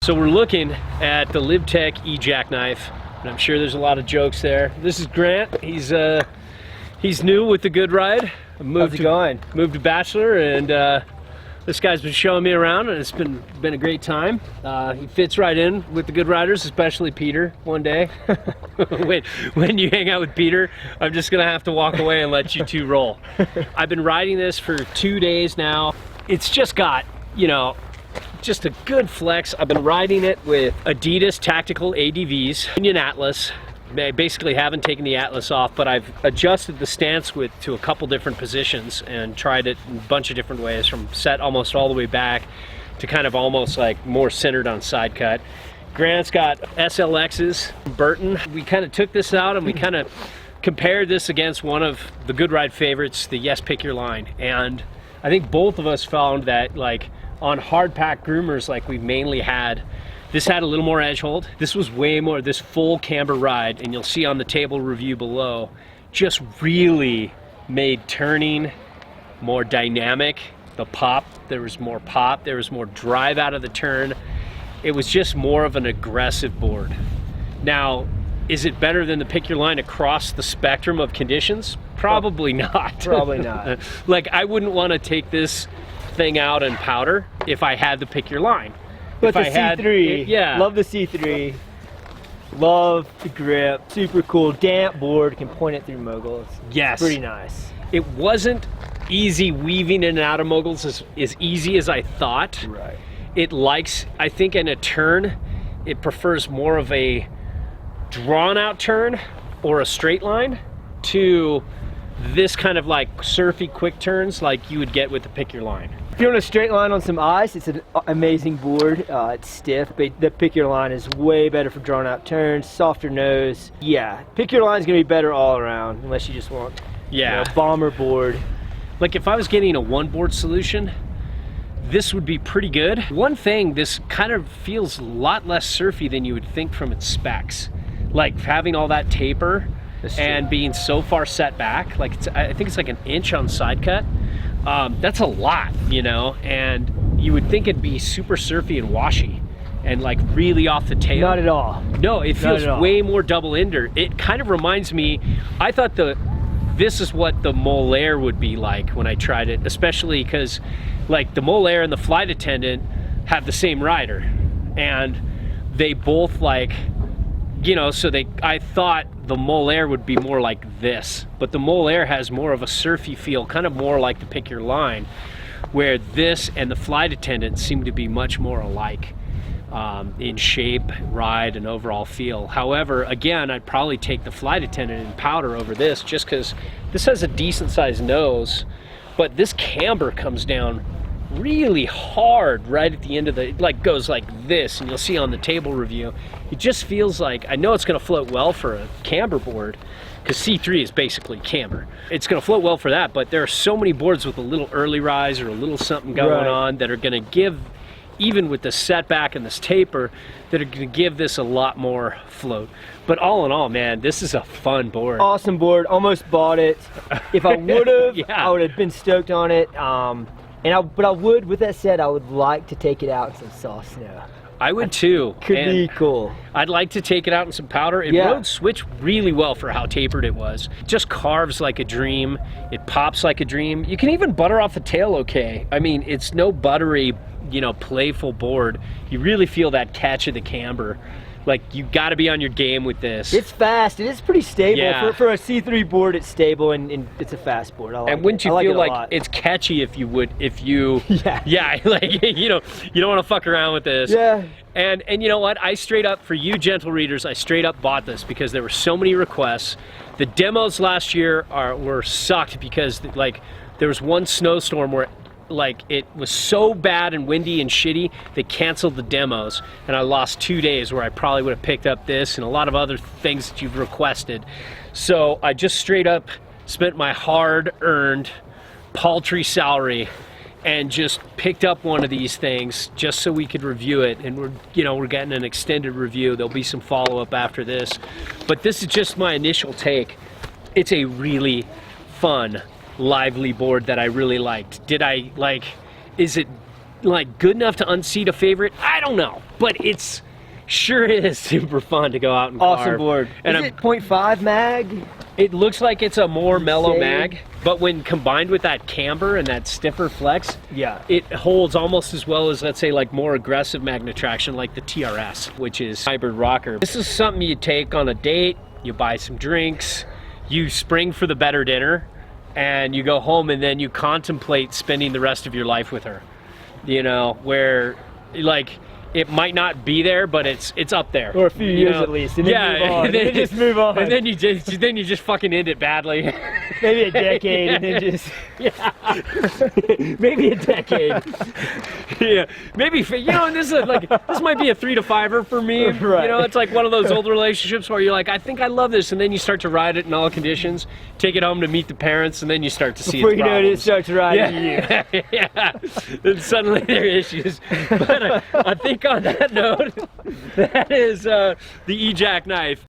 So we're looking at the Lib Tech Ejack Knife, and I'm sure there's a lot of jokes there. This is Grant. He's new with the Good Ride. How's it going? Moved to Bachelor, and this guy's been showing me around, and it's been a great time. He fits right in with the Good Riders, especially Peter. One day, when you hang out with Peter, I'm just gonna have to walk away and let you two roll. I've been riding this for 2 days now. It's just got, you know, just a good flex. I've been riding it with Adidas Tactical ADVs, Union Atlas. I basically haven't taken the Atlas off, but I've adjusted the stance width to a couple different positions and tried it in a bunch of different ways, from set almost all the way back to kind of almost like more centered on side cut. Grant's got SLXs, Burton. We kind of took this out and we kind of compared this against one of the Good Ride favorites, the Yes Pick Your Line. And I think both of us found that, like, on hard pack groomers like we've mainly had, this had a little more edge hold. This was way more, this full camber ride, and you'll see on the table review below, just really made turning more dynamic. The pop, there was more pop, there was more drive out of the turn. It was just more of an aggressive board. Now, is it better than the Pick Your Line across the spectrum of conditions? Probably not. Probably not. Like, I wouldn't want to take this thing out and powder if I had the Pick Your Line. But the C3, yeah. Love the C3. Love the grip. Super cool. Damp board. Can point it through moguls. Yes. Pretty nice. It wasn't easy weaving in and out of moguls as easy as I thought. Right. It likes, I think in a turn, it prefers more of a drawn out turn or a straight line to this kind of like surfy quick turns like you would get with the Pick Your Line. If you're on a straight line on some ice, it's an amazing board. It's stiff, but the Pick Your Line is way better for drawn out turns, softer nose. Yeah, Pick Your Line is gonna be better all around, unless you just want, yeah, a bomber board. Like if I was getting a one board solution, this would be pretty good. One thing, this kind of feels a lot less surfy than you would think from its specs. Like having all that taper and being so far set back, like I think it's like an inch on side cut. That's a lot, you know, and you would think it'd be super surfy and washy and like really off the tail. Not at all. No, it feels way more double ender. It kind of reminds me, I thought this is what the Molaire would be like when I tried it, especially because like the Molaire and the Flight Attendant have the same rider, and they both, like, you know, so I thought the Molaire would be more like this, but the Molaire has more of a surfy feel, kind of more like the Pick Your Line, where this and the Flight Attendant seem to be much more alike in shape, ride, and overall feel. However, again, I'd probably take the Flight Attendant in powder over this, just because this has a decent sized nose, but this camber comes down really hard right at the end of the, like, goes like this, and you'll see on the table review, it just feels like, I know it's going to float well for a camber board, because C3 is basically camber. It's going to float well for that, but there are so many boards with a little early rise or a little something going on that are going to give, even with the setback and this taper, that are going to give this a lot more float. But all in all, man, this is a fun board. Awesome board. Almost bought it. If I would have, yeah. I would have been stoked on it. But I would, with that said, I would like to take it out in some soft snow. I would too. Could be cool. I'd like to take it out in some powder. It rode switch really well for how tapered it was. It just carves like a dream. It pops like a dream. You can even butter off the tail okay. I mean, it's no buttery, you know, playful board. You really feel that catch of the camber. Like, you got to be on your game with this. It's fast. It is pretty stable. Yeah. For a C3 board, it's stable, and it's a fast board. I like and wouldn't it. you feel like it's catchy if you yeah, like, you know, you don't want to fuck around with this. Yeah. And you know what? I straight up, for you gentle readers, I straight up bought this because there were so many requests. The demos last year were sucked because, like, there was one snowstorm where, like, it was so bad and windy and shitty, they canceled the demos, and I lost 2 days where I probably would have picked up this and a lot of other things that you've requested. So I just straight up spent my hard-earned paltry salary and just picked up one of these things just so we could review it. And we're getting an extended review. There'll be some follow-up after this, but this is just my initial take. It's a really fun, lively board that I really liked. Is it like good enough to unseat a favorite? I don't know, but it's sure is super fun to go out and Awesome carve. board. And Is it 0.5 mag? it looks like it's a more mellow Say- mag, but when combined with that camber and that stiffer flex, Yeah. it holds almost as well as, let's say, like more aggressive magnet traction like the TRS, which is hybrid rocker. This is something you take on a date, you buy some drinks, you spring for the better dinner, and you go home and then you contemplate spending the rest of your life with her. You know, where like it might not be there, but it's up there. Or a few years at least, and then move on. and then And then just move on. And then you just fucking end it badly. Maybe a decade, and then just Maybe a decade. Yeah, maybe and this is like this might be a 3 to 5er for me. Right. You know, it's like one of those old relationships where you're like, I think I love this, and then you start to ride it in all conditions, take it home to meet the parents, and then you start to see before its you know it, it problems. starts riding you. Yeah, then suddenly there are issues. But I think on that note, that is the Ejack knife.